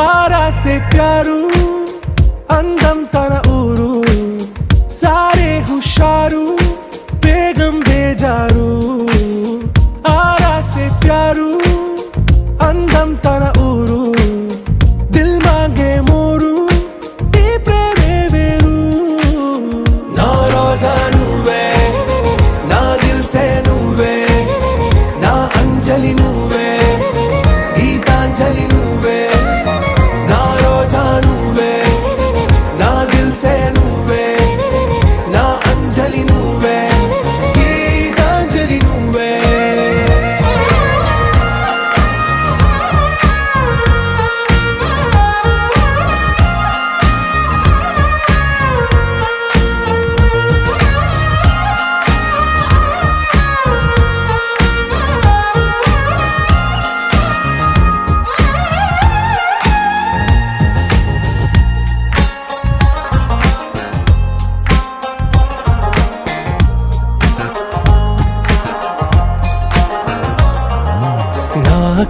आरा से प्यारू అందం తన ఊరు సారే హుషారు బేగం బేజారు ఆరా సే ప్యారు అందం తన ఊరు దిల్ మాంగే మోరు ఈ ప్రేమే వేరు నా రోజా నువ్వే నా దిల్ సే నువ్వే నా అంజలి నువ్వే గీతాంజలి నువ్వే నా రోజా నువ్వే నా దిల్ సే నువ్వే నా అంజలి నువ్వే గీతాంజలి నువ్వే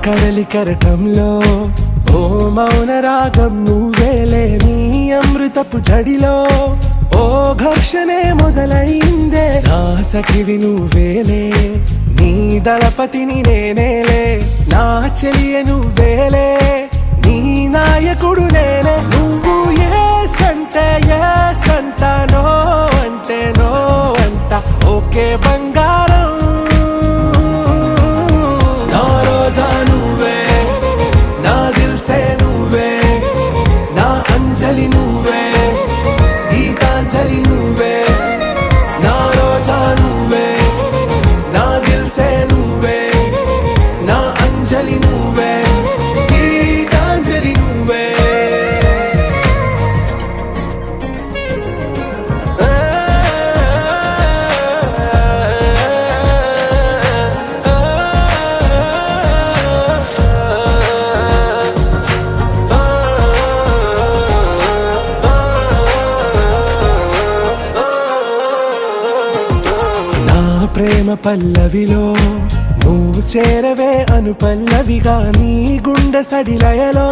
కడలి కరటంలో ఓ మౌన రాగం నువ్వేలే నీ అమృతపు జడిలో ఓ ఘర్షణే మొదలైందే నా సఖివి నువ్వేలే నీ దళపతిని నేనేలే నా చెలియ నువ్వేలే నీ నాయకుడు నేనే నువ్వు ఏ సంట నో అంటే నో అంట ఓకే బంగారం నువ్వే నా దిల్ సే నువ్వే నా అంజలి నువ్వే గీతాంజలి నువ్వే నా రోజా నువ్వే నా దిల్ సే నువ్వే నా అంజలి నువ్వే గీతాంజలి నువ్వే ప్రేమ పల్లవిలో నువ్వు చేరవే అను పల్లవిగా నీ గుండె సడిలయలో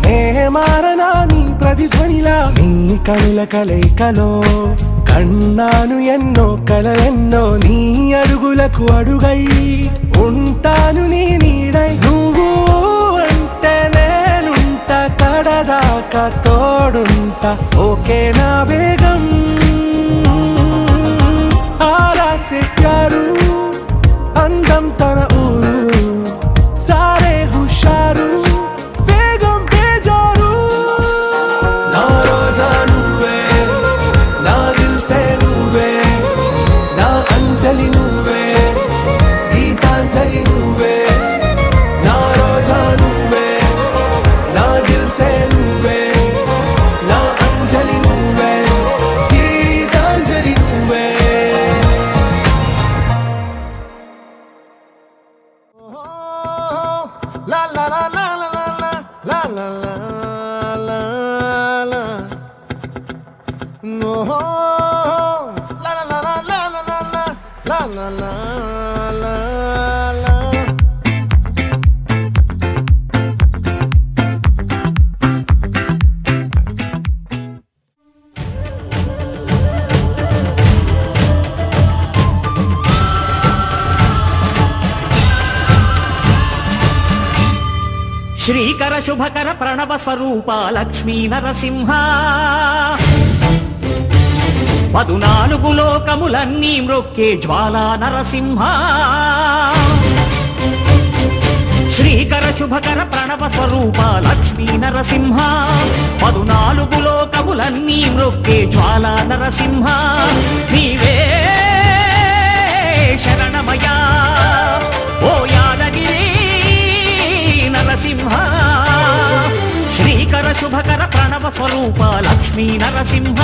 నే మారనా నీ ప్రతిధ్వనిలా నీ కనుల కలయికలో కన్నాను ఎన్నో కలలెన్నో నీ అడుగులకు అడుగై ఉంటాను నీ నీడై నువ్వు అంటే నేనుంట కడదాకా తోడుంటా ఓకే నా బేగం आरा से प्यारू అందం తన ఊరు సారే హుషారు బేగం బేజారు నా రోజా నువ్వే నా దిల్ సే నువ్వే నా అంజలి నువ్వే గీతాంజలి నువ్వే నా రోజా నువ్వే నా దిల్ సే నువ్వే నా అంజలి నువ్వే గీతాంజలి నువ్వే La la la la la la la la la la la no la la la la la la la la la la la la శ్రీకర శుభకర ప్రణవ స్వరూప లక్ష్మీ నరసింహ 14 లోకములన్నీ మ్రొక్కే జ్వాలా నరసింహ శ్రీకర శుభకర ప్రణవ స్వరూప లక్ష్మీ నరసింహ 14 లోకములన్నీ మ్రొక్కే జ్వాలా నరసింహ నీవే శరణమయా ఓ యాదగిరి నరసింహ శ్రీకర శుభకర ప్రణవ స్వరూప లక్ష్మీ నరసింహ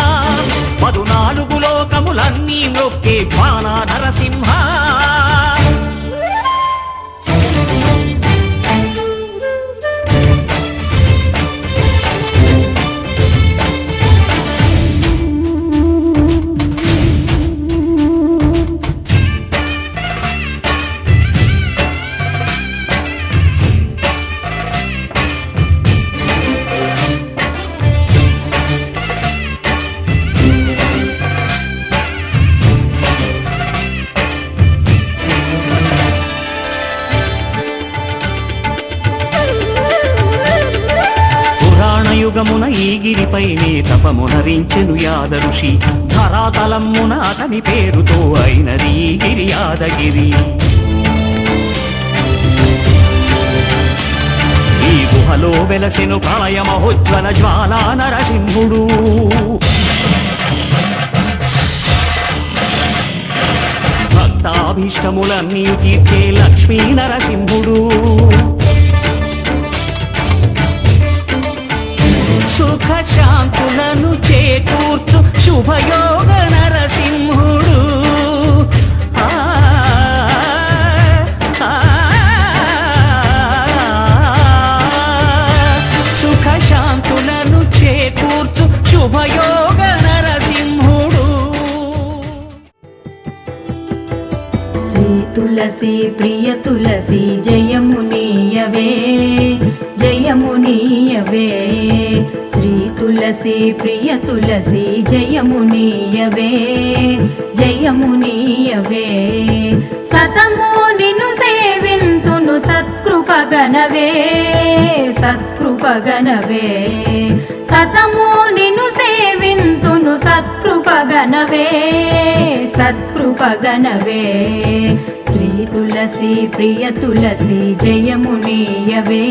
14 లోకములన్నీ మ్రొక్కే జ్వాలా నరసింహ కలియుగమున ఈ గిరిపైనే తపమునరించెను యాద ఋషి. ధరాతలమ్మున అతని పేరుతో అయినది ఈ గిరి యాదగిరి. ఈ గుహలో వెలసెను ప్రళయ మహోజ్వల జ్వాలా నరసింహుడు. భక్తాభీష్టములన్నీ తీర్చే లక్ష్మీ నరసింహుడు. సుఖ శాంతులను చేకూర్చు శుభయోగ నరసింహుడు. సుఖ శాంతులను చేకూర్చు శుభయోగ నరసింహుడు. తులసి ప్రియ తులసి జయమునీయవే జయమునీయవే. శ్రీ తులసి ప్రియ తులసి జయమునీయవే జయమునీయవే. సతము నిన్ను సేవింతును సత్కృపగనవే సత్కృపగనవే. సతము నిన్ను సేవింతును సత్కృపగనవే సత్కృపగనవే. శ్రీ తులసి ప్రియ తులసి జయమునీయవే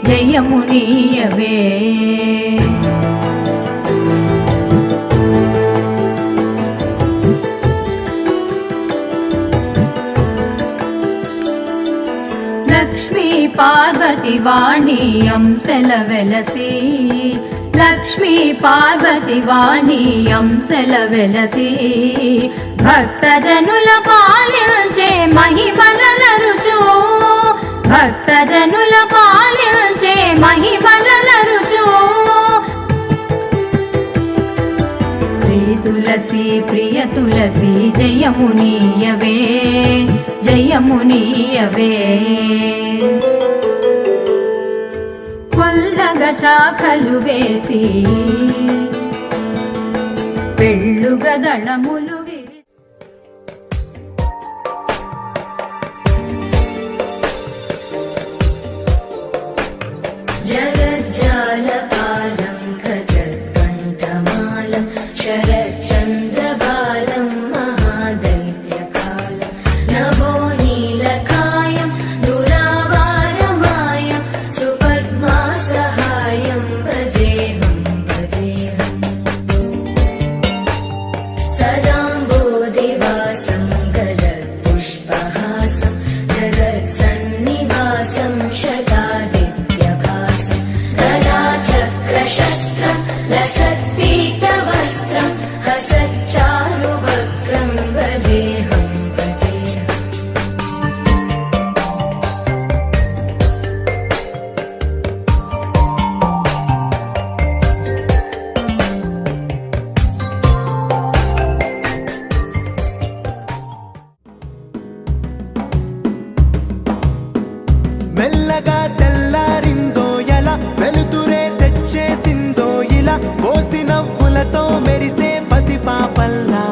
జయమునీయవే. లక్ష్మీ పార్వతి వాణి అంశల వెలసి. లక్ష్మీ పార్వతి వాణి అంశల వెలసి. భక్తజనుల పాలించే మహిమలరుచు. భక్తజనుల పాలించే మహిమలరుచు. శ్రీ తులసి ప్రియ తులసి జయమునీయవే జయమునీయవే. కొల్లగ శాఖలు వేసి పెళ్ళుగ దళములు విరి. జగజ్జాలపాలం ఖజత్కంఠమాలం శరచంద్రబాలం మహాదైత్యకాలం నభో నీలకాయం దురావారమాయం సుపద్మా సహాయం భజేహం భజేహం. సదాంబోధివాసం గలత్పుష్పహాసం జగత్సన్నివాసం శతాదిత్యభాసం. గదాచక్రశస్త్రం లసత్పీతవస్త్రం హసచ్చారువక్రం భజేహం భజేహం. మెల్లగా తెల్లారిందో ఎలా వెలుతురే తెచ్చేసిందో ఇలా పోసి నవ్వులతో మెరిసే పసిపాపల్లా.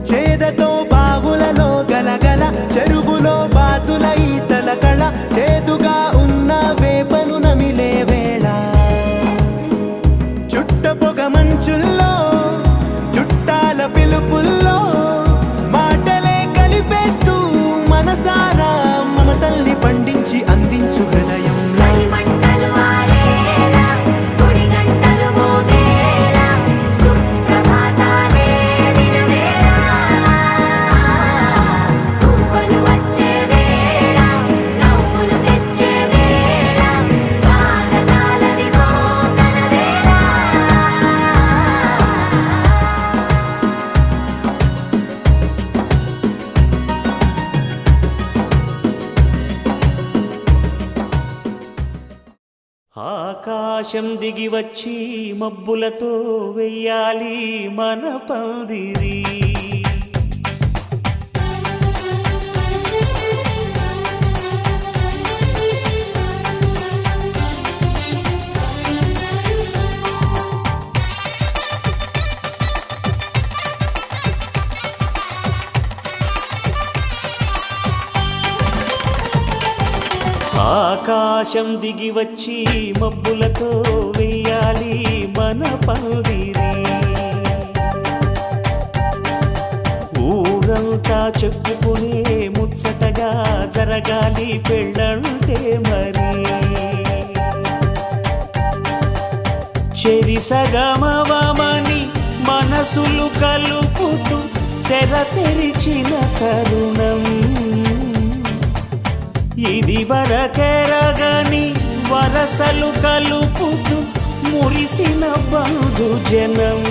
చేదతో బావులలో గలగల చెరువులో బాతుల ఈతల కళ చేదుగా ఉన్న వేపను నమిలే వేళ. చుట్ట పొగ మంచుల్లో చుట్టాల పిలుపుల్లో మాటలే కలిపేస్తూ మనసారా మమతల్ని పండించి అందించు హృదయం. చలిమంటలు ఆరేలా గుడి గంటలు మోగేలా సుప్రభాతాలే దినవేళ. పువ్వులు వచ్చే వేళ నవ్వులు తెచ్చే వేళ స్వాగతాలవిగో కనవేళ. ఆకాశం దిగి వచ్చి మబ్బులతో వెయ్యాలి మన పందిరి. ఆకాశం దిగి వచ్చి మబ్బులతో వెయ్యాలి మన పందిరి. ఊరంతా చెప్పుకునే ముచ్చటగా జరగాలి పెళ్ళంటే మరి. చెరిసగమవమని మనసులు కలుపుతూ తెర తెరిచిన తరుణం. ఇది వరకెరగని వరసలు కలుపుతూ మురిసిన బంధు జనం.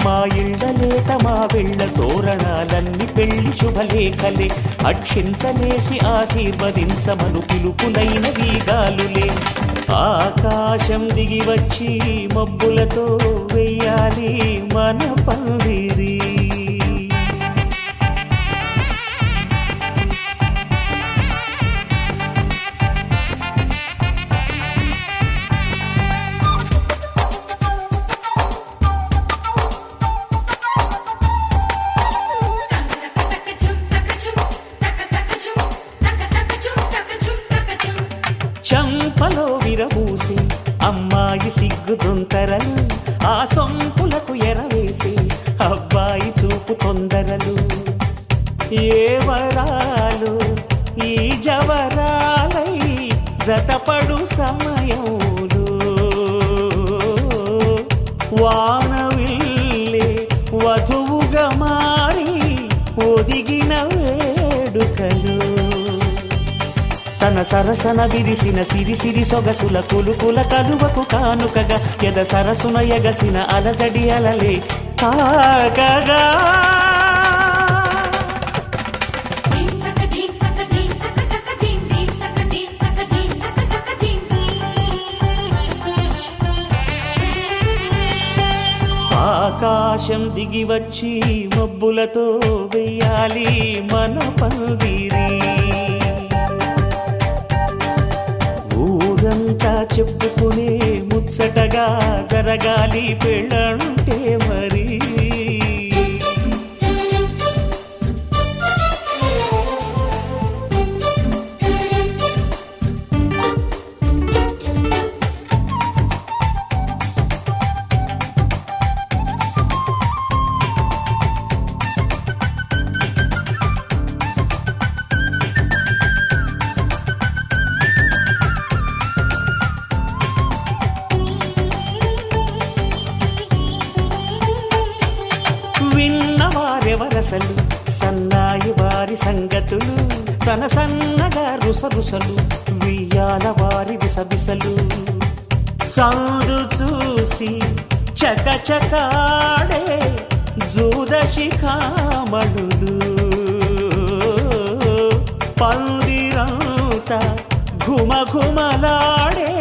మా ఇళ్ళలేత మా వెళ్ళ తోరణాలన్నీ పెళ్లి శుభలేఖలే. అక్షింతలేసి ఆశీర్వదించమను పిలుపులైన వీగాలులే. ఆకాశం దిగి వచ్చి మబ్బులతో వెయ్యాలి మన పందిరి. చంపలో విరబూసి అమ్మాయి సిగ్గు దొంతరలు. ఆ సొంపులకు ఎరవేసి అబ్బాయి చూపు తొందరలు. ఏ వరాలు ఈ జవరాలై జతపడు సమయంలో. వానవిల్లే వధువుగా మారి ఒదిగిన వేడుకలు. తన సరసన విరిసిన సిరిసిరి సొగసుల కులుకుల కలువకు కానుకగా ఎద సరసున ఎగసిన అలజడి అలలే తాకగా. ఆకాశం దిగి వచ్చి మబ్బులతో వెయ్యాలి మన పందిరి. ఊరంతా చెప్పుకునే ముచ్చటగా జరగాలి పెళ్ళంటే మరి. విన్నవారెవరసలు సన్నాయి వారి సంగతులు. సనసన్నగా రుసరుసలు వియ్యాల వారి విసవిసలు. సందు చూసి చకచకాడే జూదశిఖామణులు. పందిరంతా ఘుమఘుమలాడే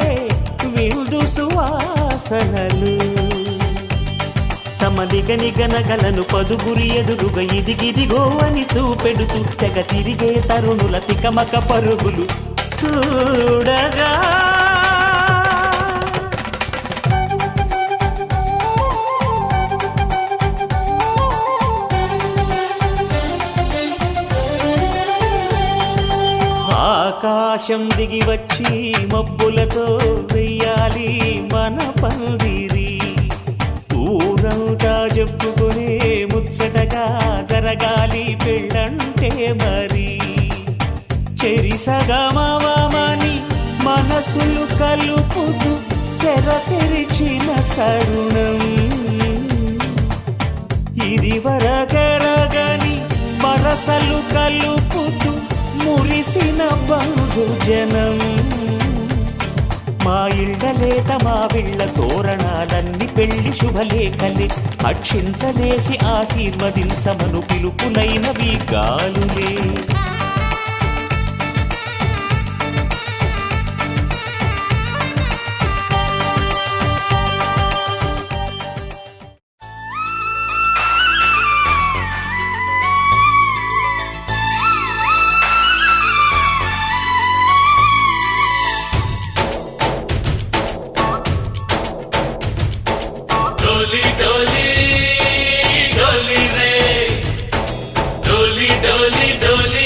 విందు సువాసనలు. తమ నిగనిగనగలను పదుగురి ఎదురుగా ఇదిగిదిగో అని చూపెడుతూ తెగ తిరిగే తరుణుల తికమక పరుగులు చూడగా. ఆకాశం దిగి వచ్చి మబ్బులతో వెయ్యాలి మన పందిరి. ఊరంతా చెప్పుకునే ముచ్చటగా జరగాలి పెళ్ళంటే మరి. చెరిసగమవమని మనసులు కలుపుతూ తెర తెరిచిన తరుణం. ఇది వరగరగని వరసలు కలుపుతూ మురిసిన బంధు జనం. మా ఇళ్ళలేత మా వీళ్ళ తోరణాలన్నీ పెళ్లి శుభలేఖలే. అక్షింతలేసి ఆశీర్వదించమను పిలుపులైనవి గాలులే. डोली डोली डोली रे डोली डोली डोली डोली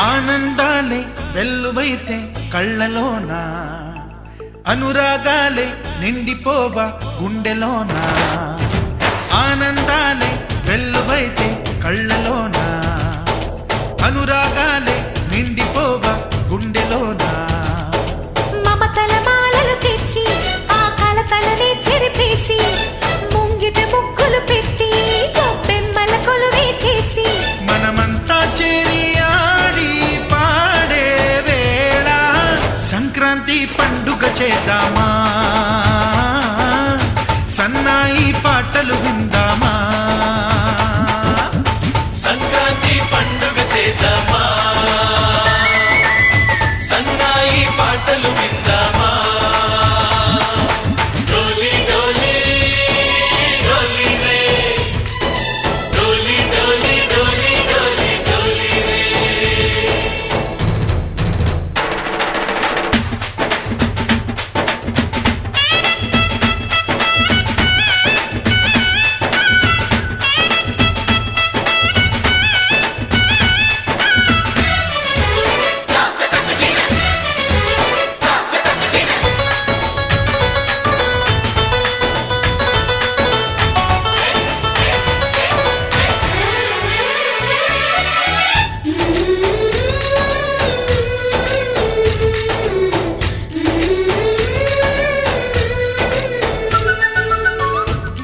ఆనందాలే వెల్లువైతే కళ్ళలోన, అనురాగాలే నిండిపోవా గుండెలోన. ఆనందాలే వెల్లువైతే కళ్ళలోన, అనురాగాలే నిండిపోవా గుండెలోన. మమతల మాలలు తెచ్చి ఆ కలతలనే చెరిపేసి, ముంగిట ముగ్గులు పెట్టి గొప్పెమ్మల కొలువే చేసి, మనమంతా చేరి ఆడి పాడే వేళ సంక్రాంతి పండుగ చేద్దామా, సన్నాయి పాటలు విందామా. సంక్రాంతి పండుగ చేద్దామా, సన్నాయి పాటలు విందామా. డోలి డోలి డోలి రే, డోలి డోలి డోలి డోలి డోలి రే.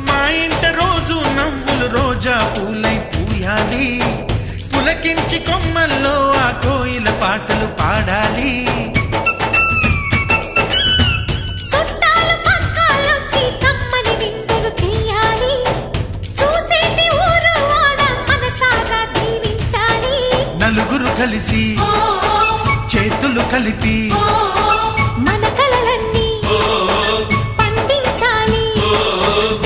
మా ఇంట రోజు నవ్వులు రోజా పూలై పూయాలి, పులకించి కొమ్మల్లో ఆ కోయిల పాటలు పాడాలి. చుట్టాలు పక్కాలొచ్చి కమ్మని విందులు చెయ్యాలి, చూసేటి ఊరు వాడ మనసారా దీవించాలి. నలుగురు కలిసి చేతులు కలిపి మన కలలన్నీ పండించాలి.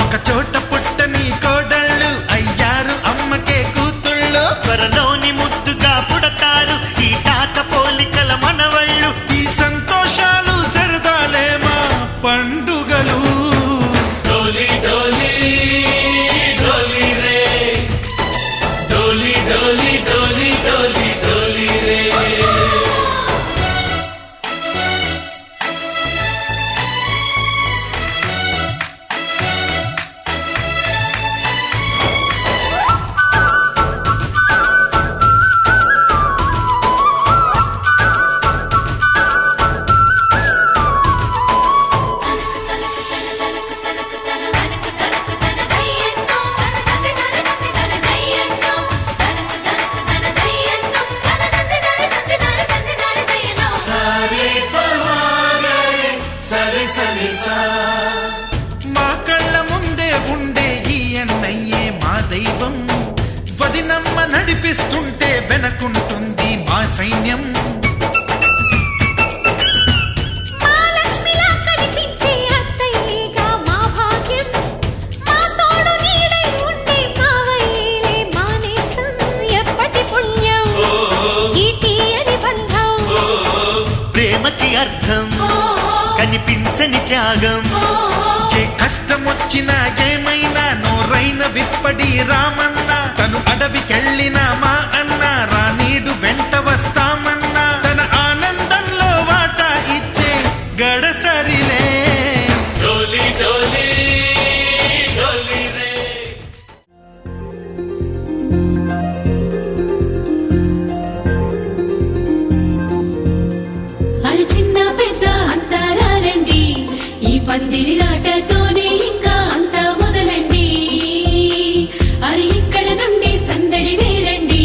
ఒక చోట పుట్టని కోడళ్ళు అయ్యారు అమ్మకే కూతుళ్ళు. త్వరలోని ముద్దుగా పుడతారు ఈ తాత పోలికల మనవళ్ళు. ఈ సంతోషాలు సరదాలే మా పండుగలు. డోలి డోలి డోలి రే, డోలి డోలి డోలి డోలి డోలి రే. సరి సరి సా. మా కళ్ళ ముందే ఉండే ఈ అన్నయ్యే మా దైవం. వదినమ్మ నడిపిస్తుంటే వెనకుంటుంది మా సైన్యం. మా లక్ష్మిలా కనిపించే అత్తయ్యేగా మా భాగ్యం, మా తోడు నీడై ఉండే మావయ్యేలే మా నేస్తం. ఎప్పటి పుణ్యం ఈ తీయని బంధం, ప్రేమకి అర్థం కనిపించని త్యాగం. ఏ కష్టమొచ్చినా ఏమైనా నోరైన విప్పడి రామన్న. తను అడవికెళ్ళిన మా అన్న రానీడు వెంట వస్తామన్నా. తన ఆనందంలో వాటా ఇచ్చే గడసరిలే. డోలి డోలి డోలి రే. అరి చిన్న పెద్ద అంతా రండి, ఈ పందిరి రాటతోనే ఇంకా అంతా మొదలండి. అరి ఇక్కడ నుండి సందడి వేరండి,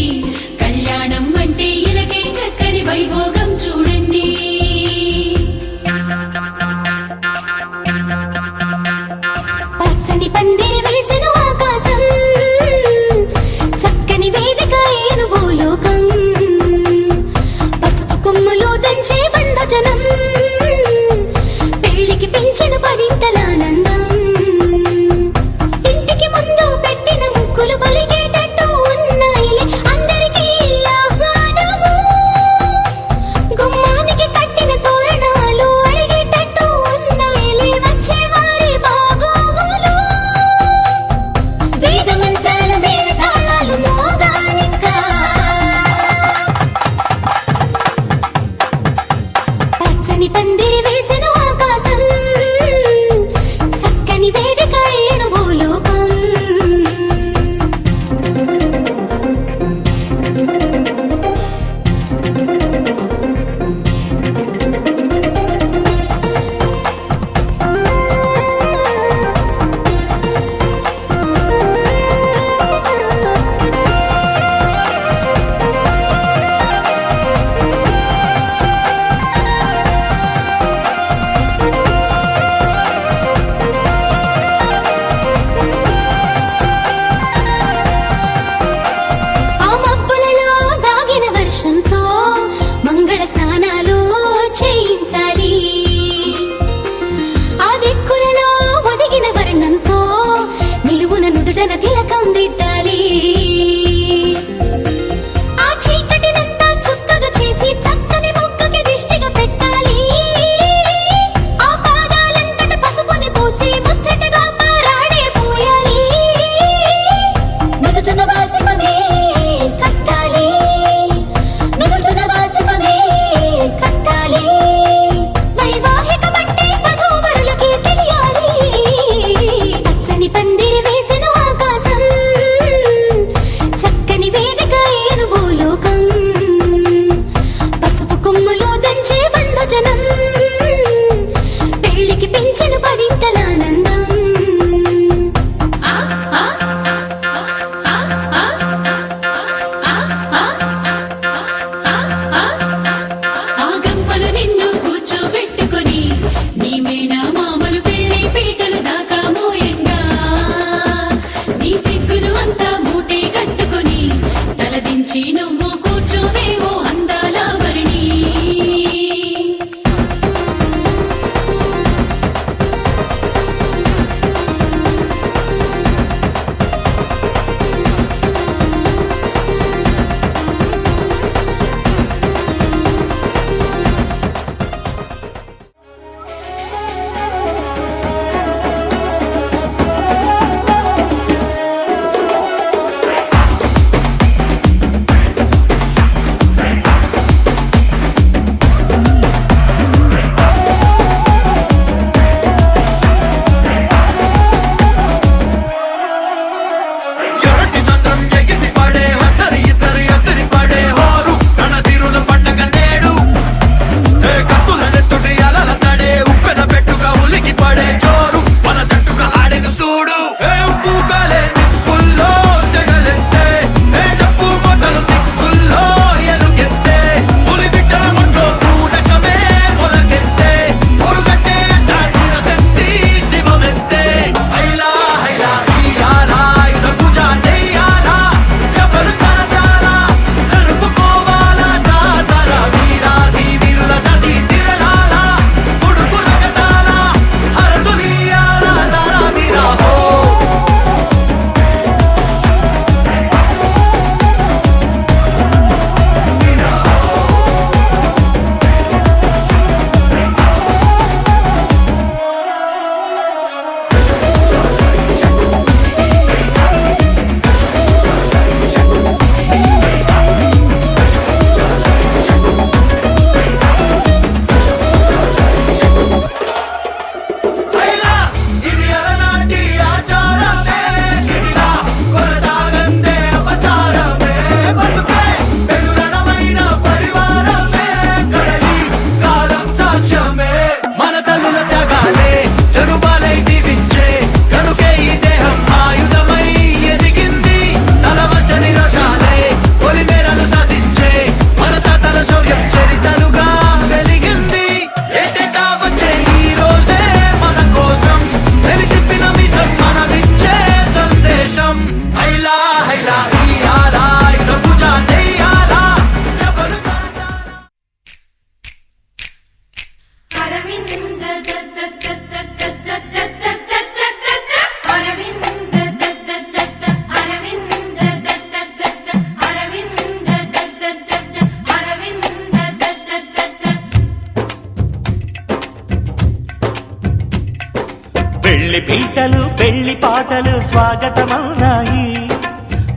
పెళ్లి పీటలు పెళ్లి పాటలు స్వాగతమన్నాయి,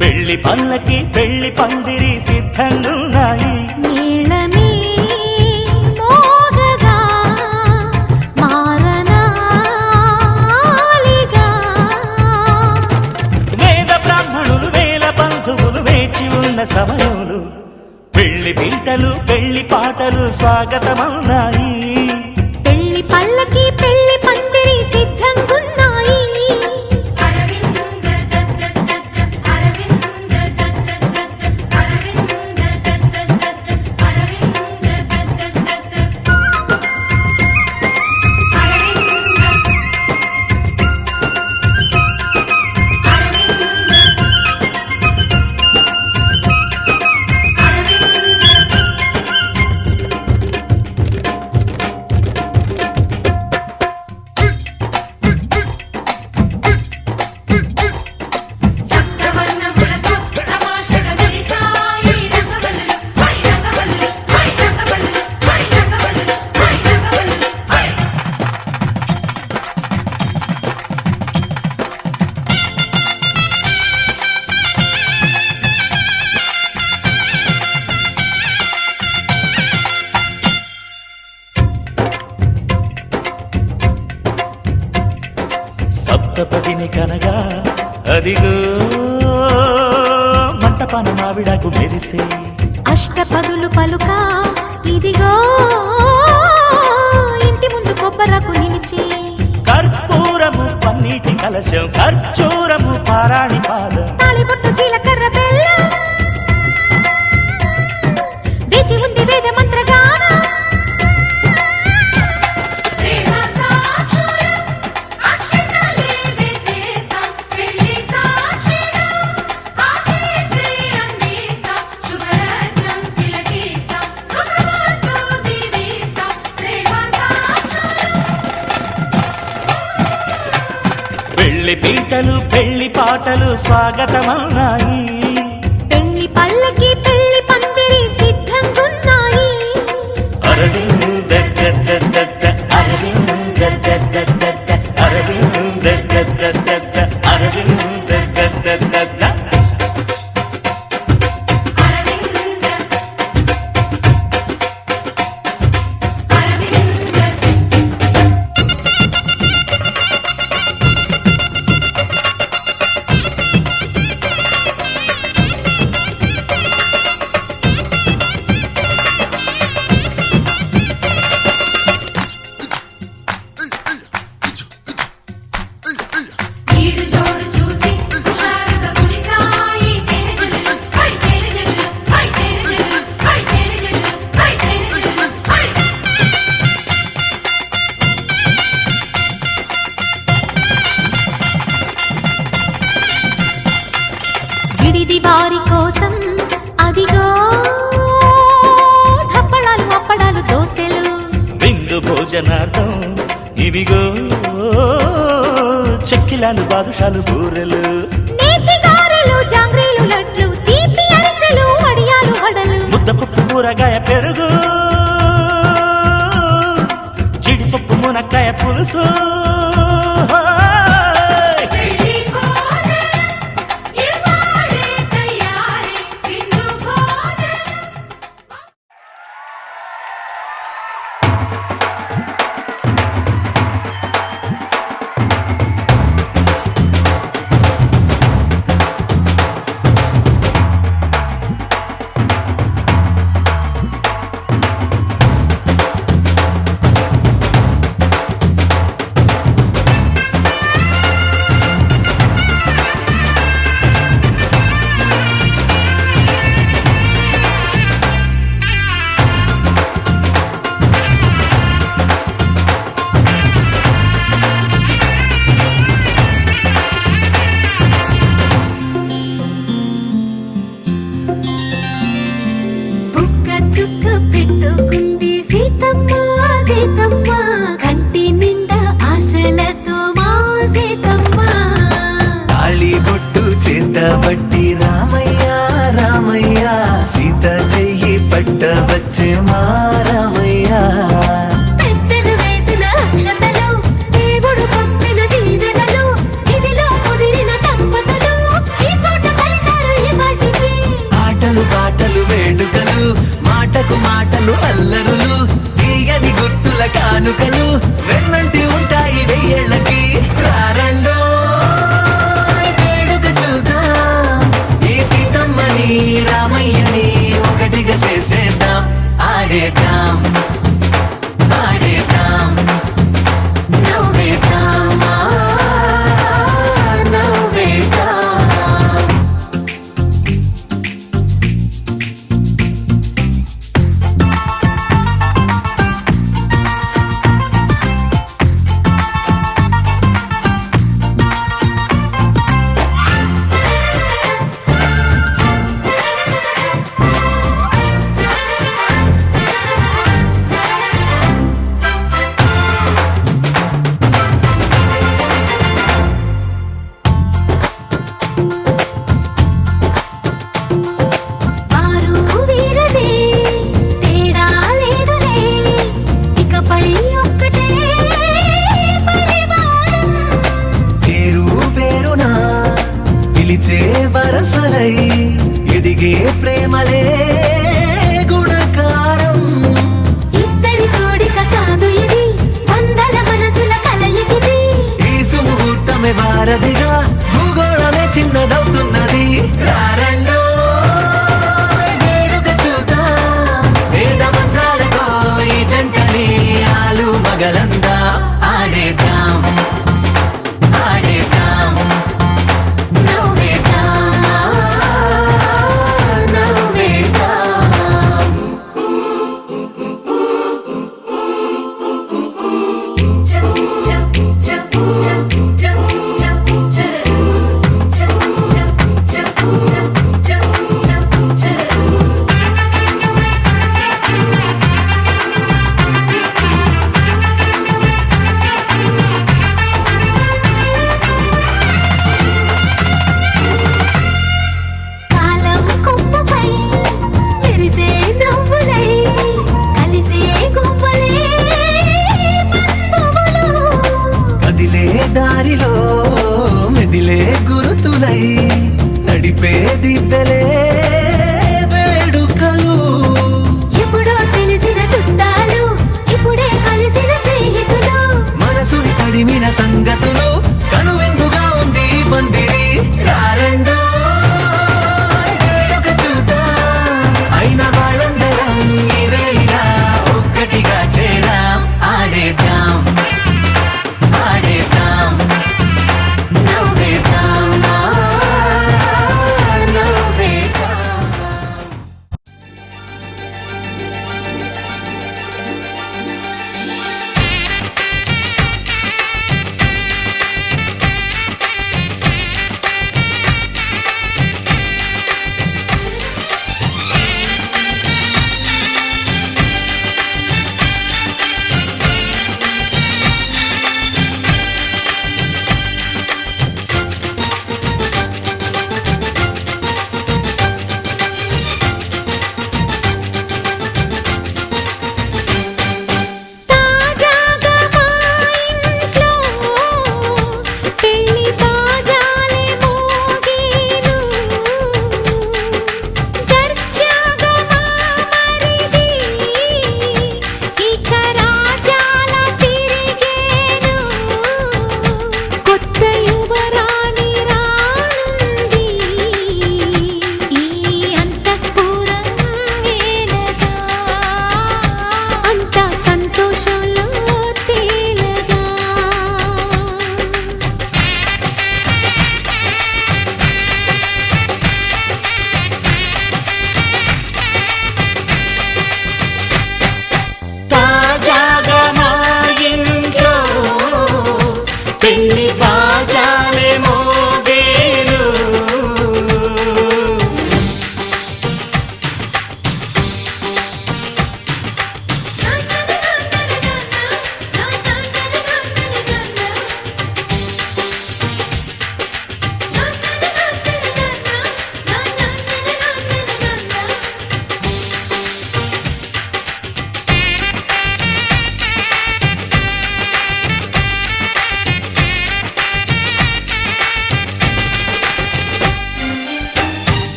పెళ్లి పల్లకి పెళ్లి పందిరి సిద్ధంగున్నాయి. నీళమీ మోగగా మారనాలిగా, వేద బ్రాహ్మణులు వేల బంధువులు వేచి ఉన్న సమయంలో పెళ్లి పీటలు పెళ్లి పాటలు స్వాగతమన్నాయి. పెళ్లి పల్లకి పెళ్లి పందిరి సిద్ధంగున్నాయి. సప్తపదిని కనగా అదిగో మంటపాన మావిడాకు మెరిసే, అష్టపదులు పలుక ఇదిగో ఇంటి ముందు కొబ్బరకు నిలిచి, కర్పూరము పన్నీటి కలశం ఖర్చూరము పారాణి పాదం, తాళిబొట్టు జీలకర్ర బెల్లం, వేచి ఉంది వేద మంత్రగానం. పెళ్లి పీటలు పెళ్లి పాటలు స్వాగతమన్నాయి, పెళ్లి పల్లకి పెళ్లి పందిరి సిద్ధంగున్నాయి. అరవింద అరవింద అరవింద అరవింద విడిది వారి కోసం అదిగో ధప్పడాలు అప్పడాలు దోసెలు, విందు భోజనార్థం ఇవిగో చెక్కిలాలు బాదుషాలు బూరెలు, నేతి గారెలు జాంగ్రీలు లడ్లు తీపి అరిసెలు వడియాలు వడలు, ముద్దపప్పు కూరగాయ పెరుగు జీడిపప్పు మునక్కాయ పులుసు. పట్టబట్టి రామయ్య రామయ్య సీత చెయ్యి పట్టవచ్చే మా రామయ్య పెద్దలు వేసిన అక్షతలు దేవుడు పంపిన దీవెన మాటకు మాటలు అల్లరులు తీయని గుర్తుల కానుకలు వెన్నంటి ఉంటాయి వెయ్యేళ్ళకి రారండో వేడుక చూద్దాం ఈ సీతమ్మని రామయ్యని ఒకటిగా చేసేద్దాం ఆడేద్దాం ఆడేద్దాం నవ్వేద్దాం నవ్వేద్దాం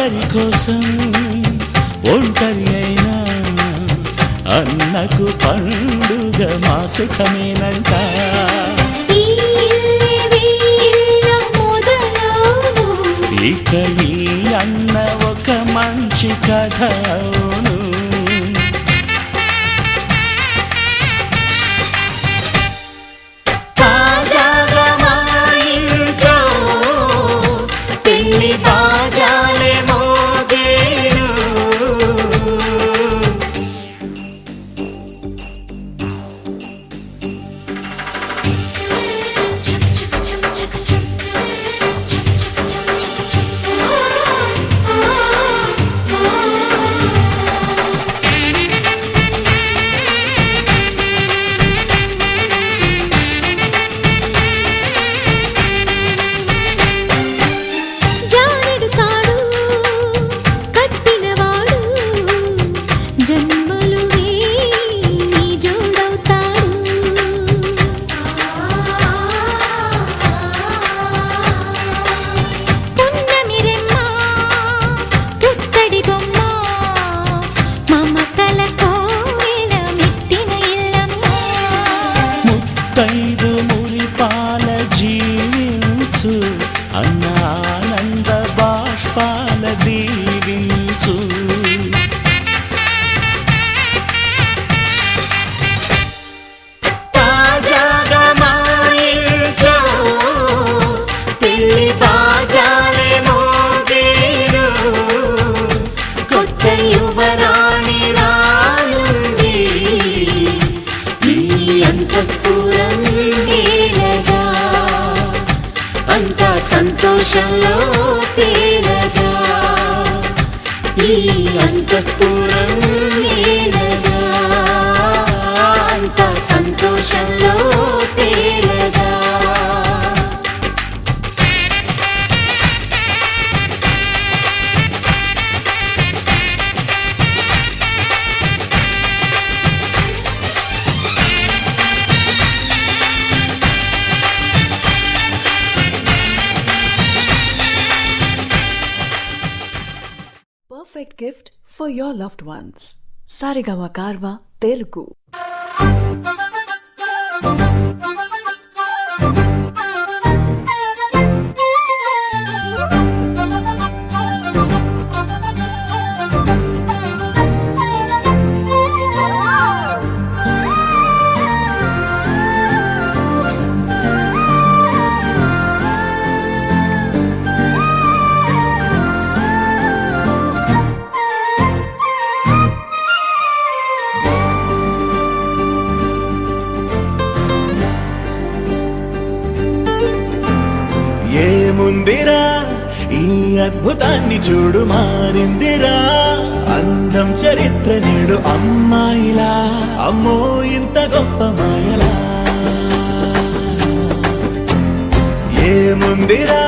అందరి కోసం ఒంటరి అయినా అన్నకు పండుగ మా సుఖమేనంట. ఈ ఇల్లే వీళ్ళ మొదలవును. ఇక ఈ అన్న ఒక మంచి కథ అవును. తాజాగా మా ఇంట్లో పెళ్లి బాజాలే మోగేను. జానెడు తాడు కట్టినవాడు జన్మలు నీ జోడవుతాడు. పున్నమి రెమ్మ పుత్తడి బొమ్మ మమతల కోవెల మెట్టిన ఇల్లమ్మ. ముత్తైదు మురిపాల జీవించు అన్న ఆనంద బాష్పాల దీవించు. తాజాగా మా ఇంట్లో పెళ్లి బాజాలే మోగేను. కొత్త యువరాణి రానుంది ఈ అంతఃపురం నేలగా. అంతా సంతోషంలో తేలగా ఈ అంతఃపురం నేలగా. అంతా సంతోషంలో తేలగా. Perfect gift for your loved ones. Sarigama Karva Telugu. ఏముందిరా ఈ అద్భుతాన్ని చూడు మారిందిరా అందం చరిత్ర నేడు అమ్మాయిలా. అమ్మో ఇంత గొప్ప మాయలా. ఏముందిరా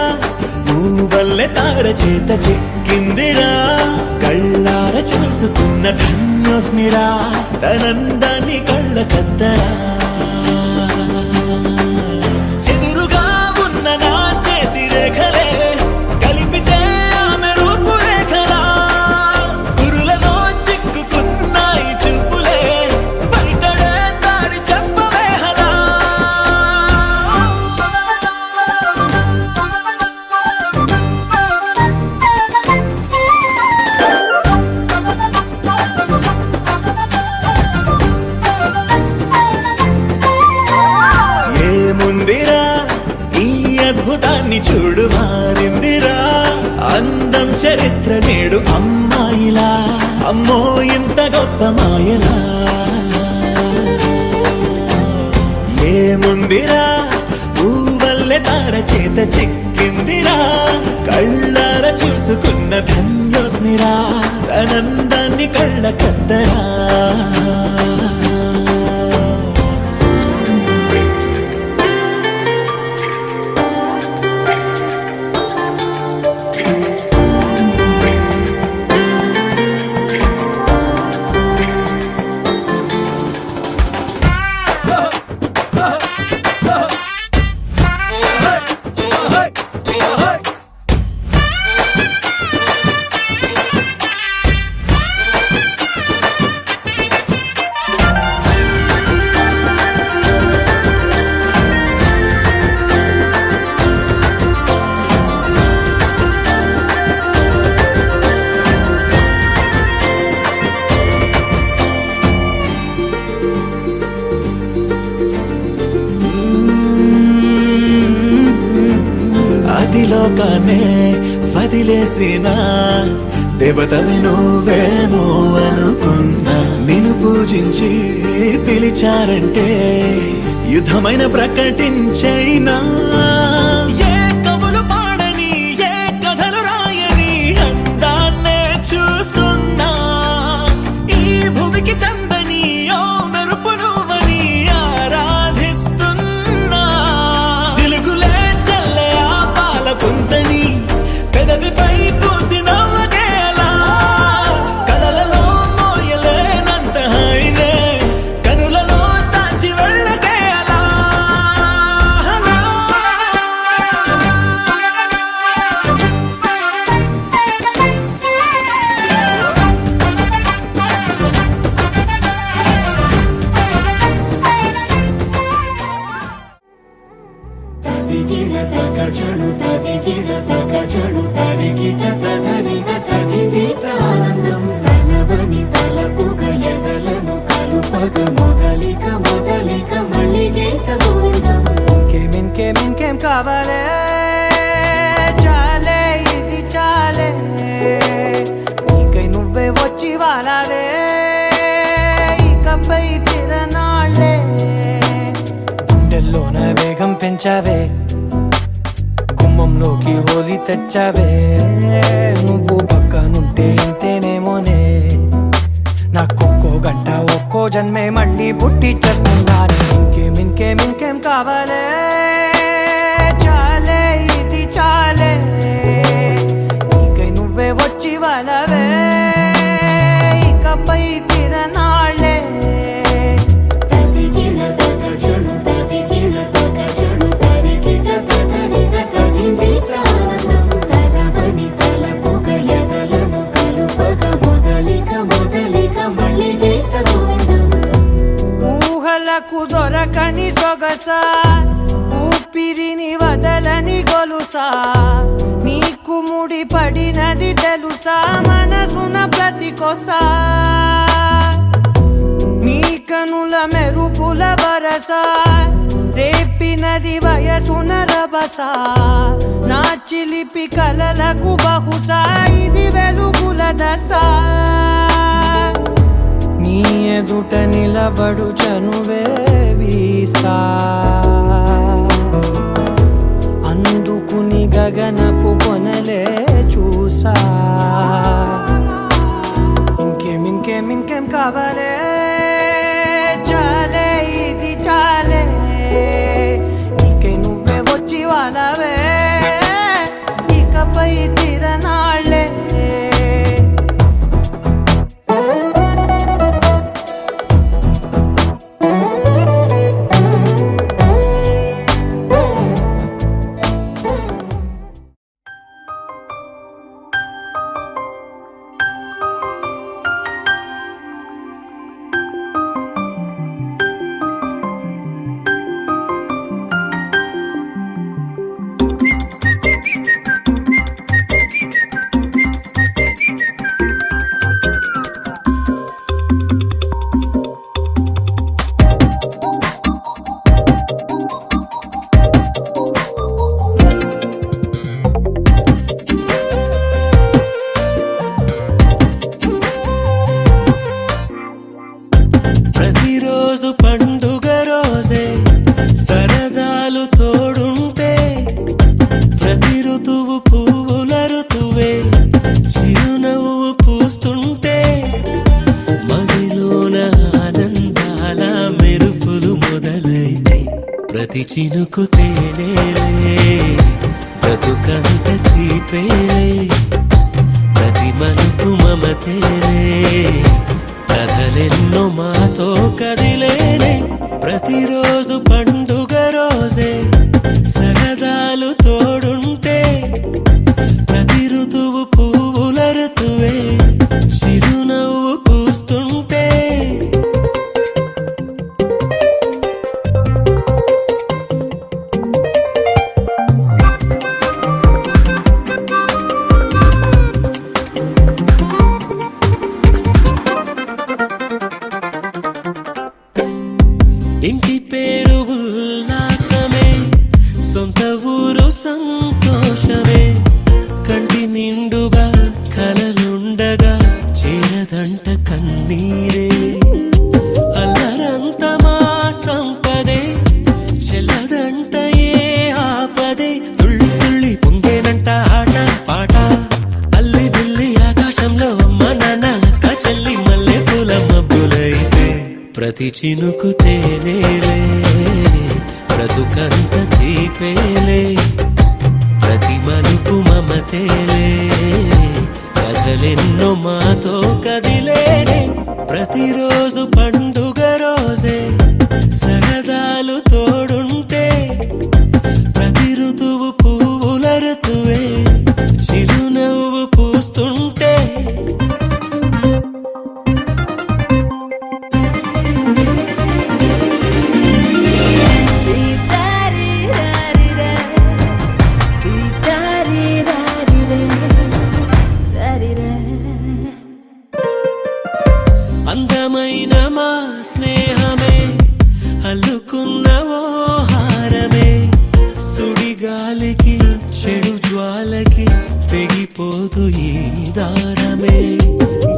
నువ్వల్లే తార చేత చిక్కిందిరా కళ్ళార చూసుకున్న ధన్యోస్మిరా తనందాన్ని కళ్ళ కద్దరా. చెదురుగా ఉన్న నా చేతి రేఖలే కలిపితే ఆమె రూపురేఖలా. గురులలో చిక్కుకున్నాయి చూపులే బయటడే దారి చెప్పవేహలా. ఏముందిరా ఈ అద్భుతాన్ని చూడు మారిందిరా అందం చరిత్ర నేడు అమ్మాయిలా. అమ్మో ఇంత గొప్ప మాయలా. ఏముందిరా నువ్వల్లే తార చేత చిక్కిందిరా కళ్ళార చూసుకున్న ధన్యోస్మిరా తనందాన్ని కళ్ళ కద్దరా. చేసిన దేవతవి నువ్వేమో అనుకున్నా నిన్ను పూజించి పిలిచారంటే యుద్ధమైన ప్రకటించైనా ఏ కవులు పాడని ఏ కథలు రాయని అందాన్నే చూస్తున్నా ఈ భూమికి చందని ఓ మెరుపు నువ్వని ఆరాధిస్తున్నా చిలుగులే చల్లే ఆ పాల పుంతని పెదవిపై పూసి నవ్వగేలా కలలలో మోయలేనంత హాయినే కనులలో దాచి వెళ్ళగేలా తదిగిడ తగ చడు తదిగిడ తగ చడు తరిగిట తదరిన తదిదీట ఆనందం తలవని తలపుగ ఎదలను కలుపగ మొదలిక మొదలిక మళ్ళీ గీత గోవిందం ఇంకేం కావాలే చాలే ఇది చాలే నీకై నువ్వే వచ్చి వాలావే ఇకపై తిరనాళ్ళే గుండెల్లోన వేగం పెంచావే గుమ్మంలోకి హోలీ తెచ్చావే నువ్వు పక్కనుంటే ఇంతేనేమోనే నాకొక్కో గంట ఒక్కో జన్మే మళ్ళీ పుట్టి చేస్తున్నాను ఇంకేం కావాలే చాలే ఇది చాలే నీకై నువ్వే వచ్చి వాళ్ళవే ఇకపై తిరనాళ్ళే తదిగిడ తగ చడు తదిగిడ తగ చడు తరిగిట తదరిన తదిదీట ఆనందం తలవని తలపుగ ఎదలను కలుపగ మొదలిక మొదలిక మళ్ళీ గీత గోవిందం ఊహలకు దొరకని సొగసా ఊపిరిని వదలని గొలుసా నీకు ముడి పడినది తెలుసా మనసున ప్రతి కొసా నీ కనుల మెరుపుల వరస రేపినది వయసున రభస నా చిలిపి కలలకు బహుశా ఇది వెలుగుల దశ నీ ఎదుట నిలబడు చనువే వీసా అందుకుని గగనపు కొనలే చూసా ఇంకేం కావాలే చాలే ఇది చాలే నీకై నువ్వే వచ్చి వాళ్ళవే ఇకపై తిరనాళ్ళే ప్రతిరోజు పండుగ రోజే సరదాలు తోడుంటే ప్రతి ఋతువు పువ్వుల ఋతువే చిరునవ్వు పూస్తుంటే మదిలోన ఆనందాల మెరుపులు మొదలైతే ప్రతి చినుకు తేనేలే బ్రతుకంత తీపేలే ప్రతి మలుపు మమతేలే కథలెన్నో మాతో కదిలేనే ప్రతిరోజు పండుగ రోజే సరదాలు తోడుంటే ప్రతి ఋతువు పువ్వుల ఋతువే చిరునవ్వు పూస్తుంటే ఇంటి పేరు ప్రతి చినుకు తేనేలే బ్రతుకంత తీపేలే ప్రతి మలుపు మమతేలే కథలెన్నో మాతో కదిలేనే ప్రతిరోజు పండుగ రోజే సరదాలు తోడుంటే ప్రతి ఋతువు పువ్వుల ఋతువే చిరునవ్వు పూస్తుంటే అందమైన మా స్నేహమే అల్లుకున్న ఓ హారమే సుడిగాలికి చెడు జ్వాలకి తెగిపోదు ఈ దారమే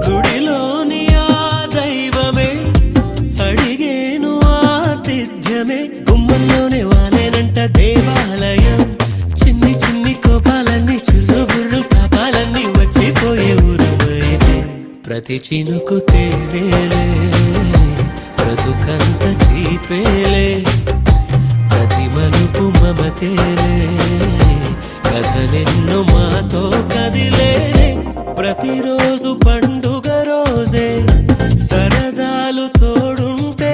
గుడిలోని ఆ దైవమే అడిగేను ఆతిథ్యమే గుమ్మంలోనే వాలేనంట దేవాలయం చిన్ని చిన్ని కోపాలన్నీ చిల్లుబుర్రు పాపాలన్నీ వచ్చిపోయే ఊరుమైతే ప్రతి చినుకు తేనేలే బ్రతుకంత తీపేలే ప్రతి మలుపు మమతేలే కథలెన్నో మాతో కదిలేనే ప్రతిరోజు పండుగ రోజే సరదాలు తోడుంటే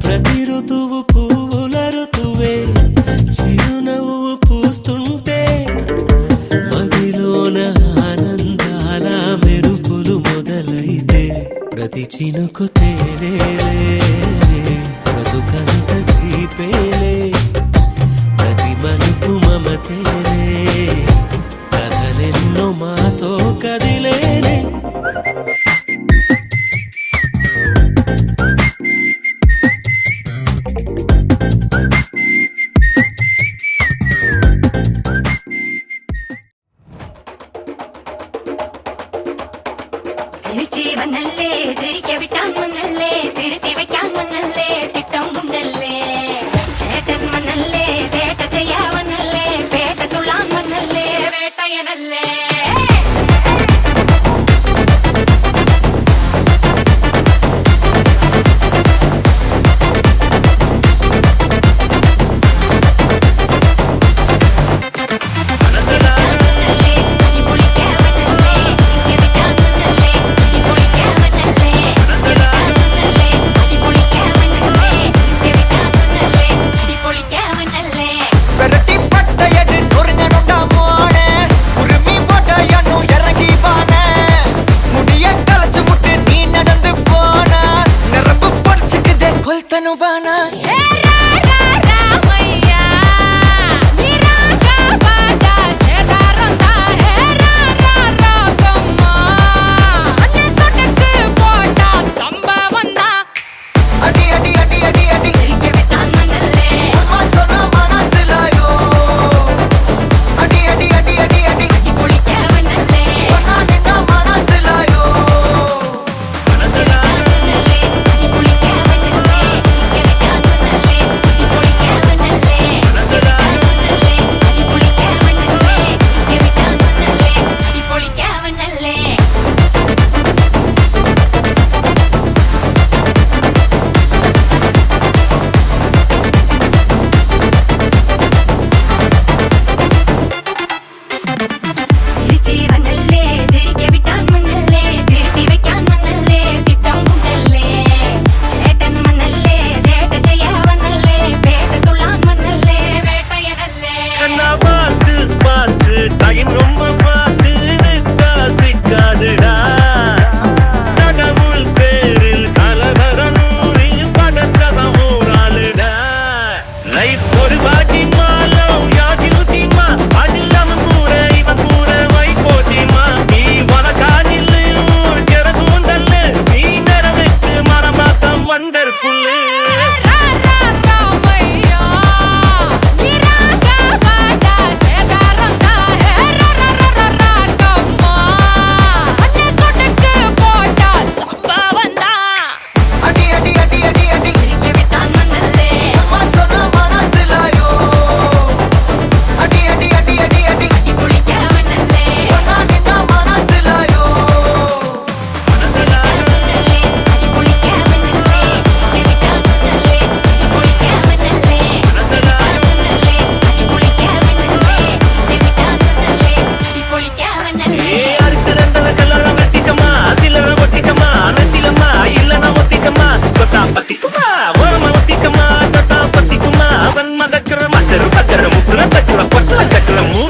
ప్రతి ఋతువు పువ్వుల ఋతువే చిరునవ్వు పూస్తుంటే మదిలోన ఆనందాల మెరుపులు మొదలైతే ప్రతి చినుకు తేనేలే బ్రతుకంత తీపేలే ప్రతి మలుపు మమతేలే కథలెన్నో మాతో కదిలేనే തിരിച്ചീവനല്ലേ തിരികെ വിട്ടാൻ വന്നല്ലേ തിരുത്തി വെക്കാൻ വന്നല്ലേ തിട്ടം ഉണ്ടല്ലേ ചേട്ടൻ വന്നല്ലേ ചേട്ട ചെയ്യാവന്നല്ലേ പേട്ട തുള്ളാൻ വന്നല്ലേ വേട്ടയനല്ലേ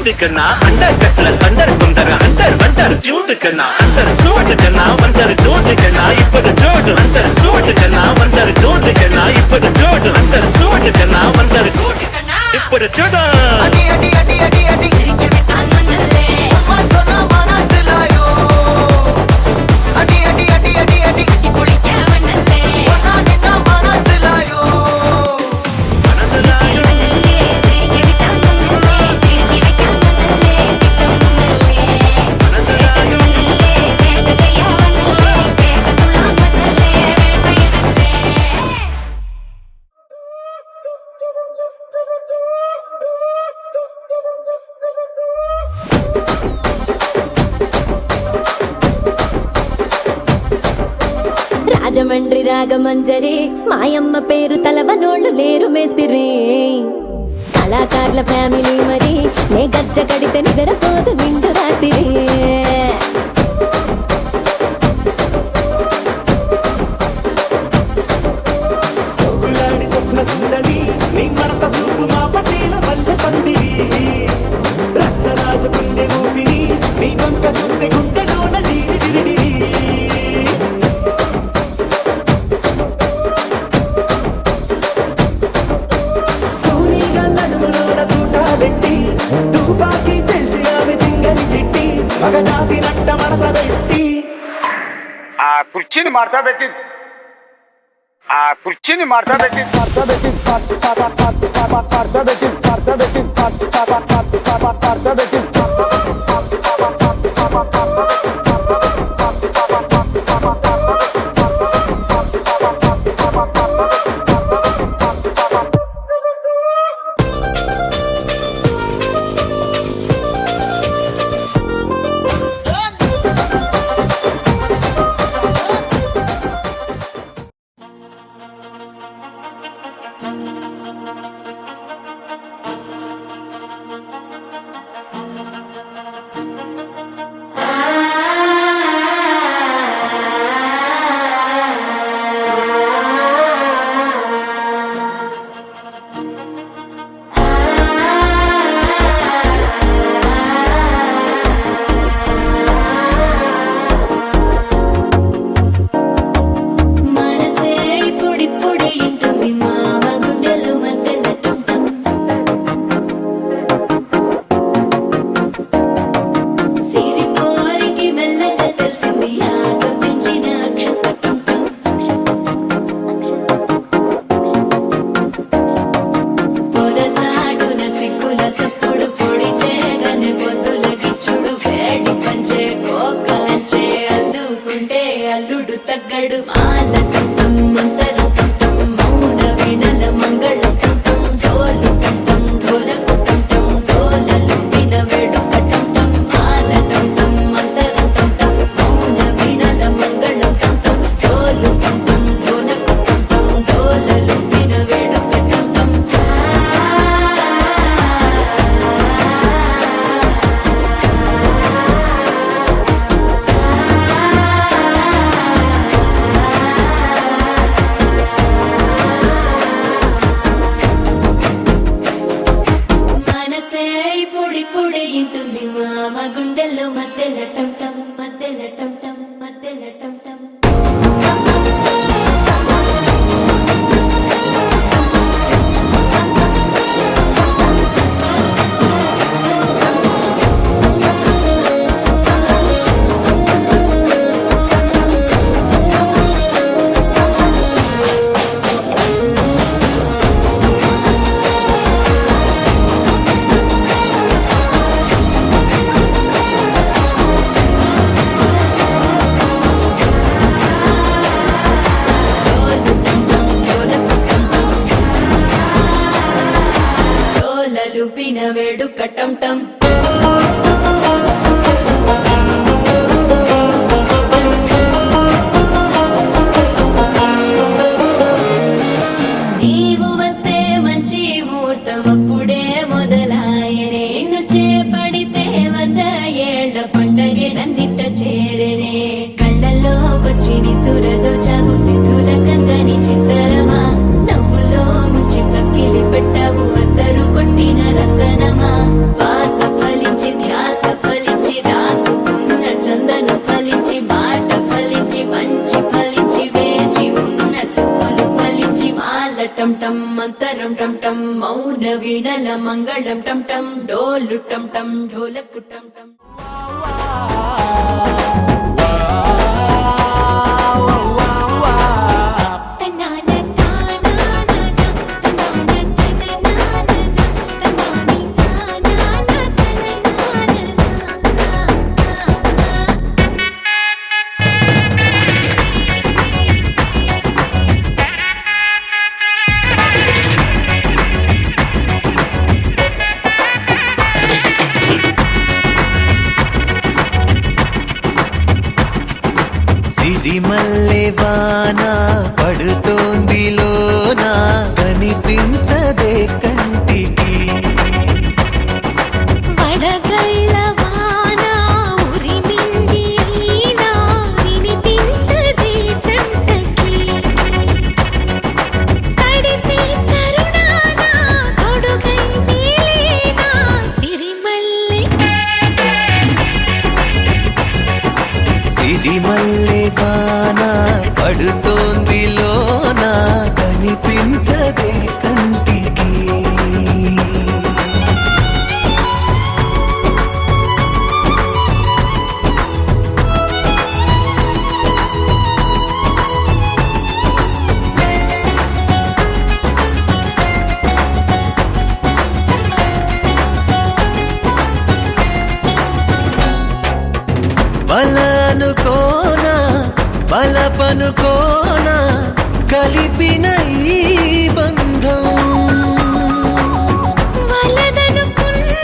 సూట్ కన్నా అండర్ కట్ల తండర్ కొందరు అండర్ వంటర్ జూట్ కన్నా అంతర్ సూట్ కన్నా వందరు జూట్ కన్నా ఇప్పుడు జోడు అంతర్ సూట్ కన్నా వందరు జూట్ కన్నా ఇప్పుడు జోడు అంతర్ సూట్ కన్నా వందరు ఇప్పుడు చూడు అడి అడి అడి అడి అడి అమ్మ సోనా మనసులాయో అడి అడి అడి అడి అడి ఒన్నా నిన్న మనసులాయో రాజమండ్రి రాగమంజరి మాయమ్మ పేరు తలవనోళ్ళు లేరు మేస్తిరి కళాకారుల ఫ్యామిలీ మరి నే గజ్జ కడితే నిద్రపోదు నిండు రాత్రి సోకులాడి స్వప్న సుందరి నీ మడత సూపు మా పటేల మల్లె పందిరి రచ్చరాజ పుండె ఊపిరి నీ వంక చూస్తే గుండెలోన డీరి డిరిడిరి కూనీగా నడుములోన తూట పెట్టి తుపాకి పెంచి ఆమె తింగని చిట్టి మగజాతి నట్ట మడత పెట్టి ఆ కుర్చీని మార్తా పెట్టి ఆ కుర్చీని మార్తా పెట్టి మార్తా పెట్టి మార్తా పెట్టి మార్తా పెట్టి మార్తా పెట్టి మనసే ఇప్పుడిప్పుడే ఇంటుంది మామ గుండెలు మధ్యలటుంటాం సిరిపోరికి మెల్లగా తెలిసింది ఆశ పెంచిన అక్షతటుంటాం పొదసాటున సిక్కుల సప్పుడు పొడి చేయగానే పొద్దుల గిచ్చుడు వేడి పంచే కోకంచే అల్లుకుంటే అల్లుడు తగ్గడు మాల తంటం మంతరం తంటం మౌన వీణల మంగళం తంటం డోలు తంటం ఢోలకు తంటం డోలలు విన వేడుక తంటం మాల తంటం మంతరం తంటం మౌన వీణల మంగళం తంటం డోలు తంటం ఢోలకు తంటం డోలలు విన వేడుక తంటం మనసే ఇప్పుడిప్పుడే ఇంటుంది మామ గుండెల్లో మధ్యల టంటం మధ్యల టంటం మధ్యల టంటం లూపిన వేడుక టంటం నీవు వస్తే మంచి ముహూర్తం అప్పుడే మొదలాయనే నిన్ను చేపడితే 100 ఏళ్ల పండగే నన్నిట్ట చేరనే కళ్ళల్లోకొచ్చి నిద్దురదో చావు సిద్ధుల కందని చిత్తరమా నవ్వులో ముంచి చక్కిలి పెట్టావు అద్దరు కొట్టిన రతనమా శ్వాస ఫలి టం టం మంతరం టం టం మౌన వీణల మంగళం టం టం డోలు టం టం ఢోలకు టం టం సిరిమల్లె వాన పడుతోంది లోన కనిపించదే కంటికి వడగళ్ళ వాన ఉరిమింది అయినా వినిపించదే జంటకి తడిసి తరుణాన తొడుగై నీలేనా సిరిమల్లె సిరిమల్లె వాన పడుతోంది లోన కనిపించదే కంటికి బలనుకోనా బలపనుకోనా కలిపిన ఈ బంధం వలదనుకున్నా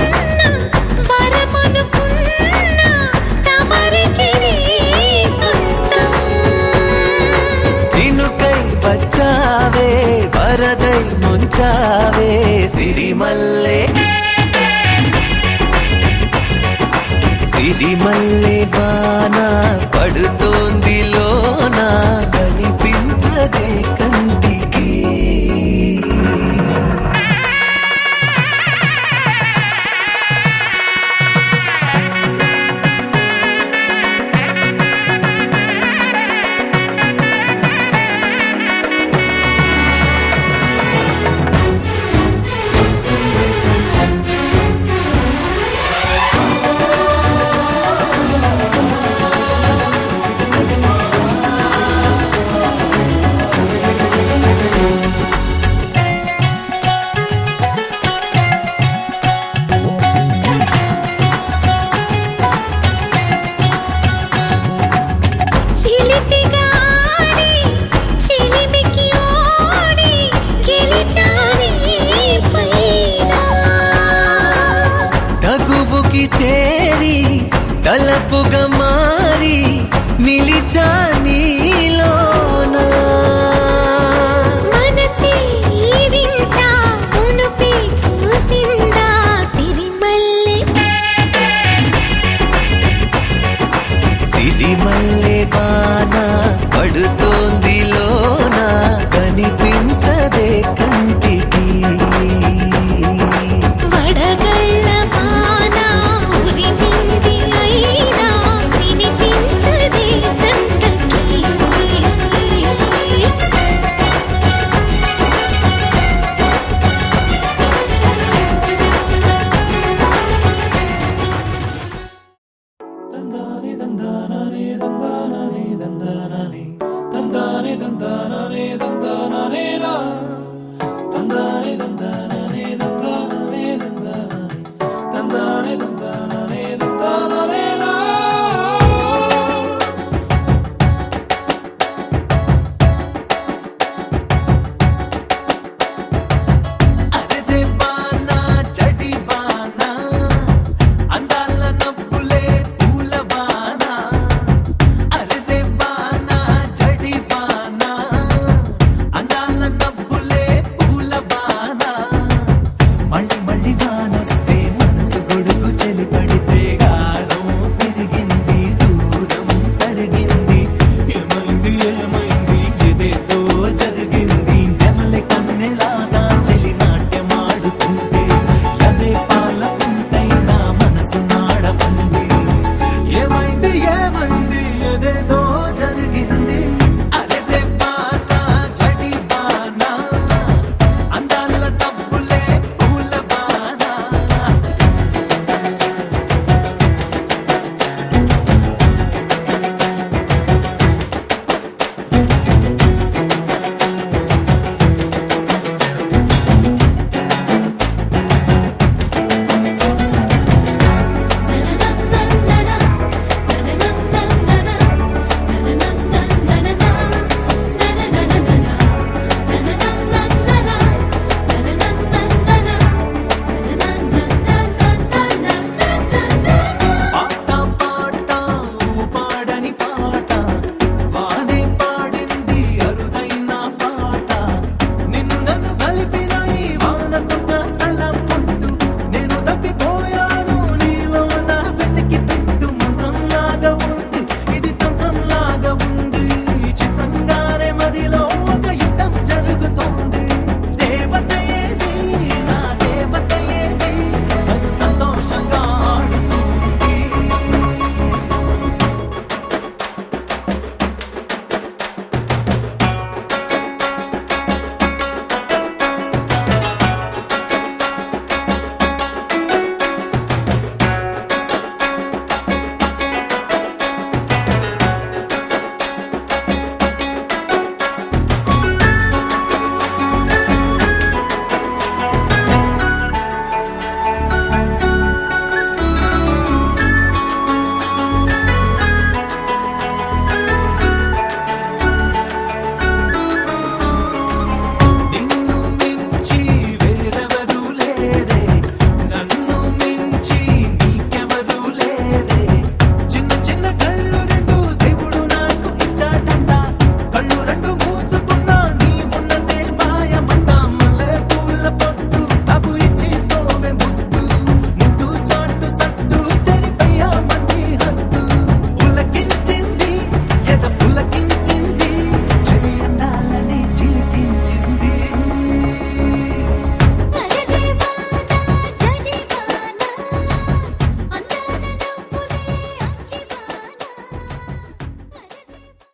వరమనుకున్నా తమరికి నీ సొంతం చినుకై వచ్చావే వరదై ముంచావే సిరిమల్లె సిరిమల్లె వాన పడుతోంది లోన కనిపించదే కంటికి చిలిపిగాడి చిలిమికి ఓడి గెలిచాని పైన తగువుకి చేరి తలపుగా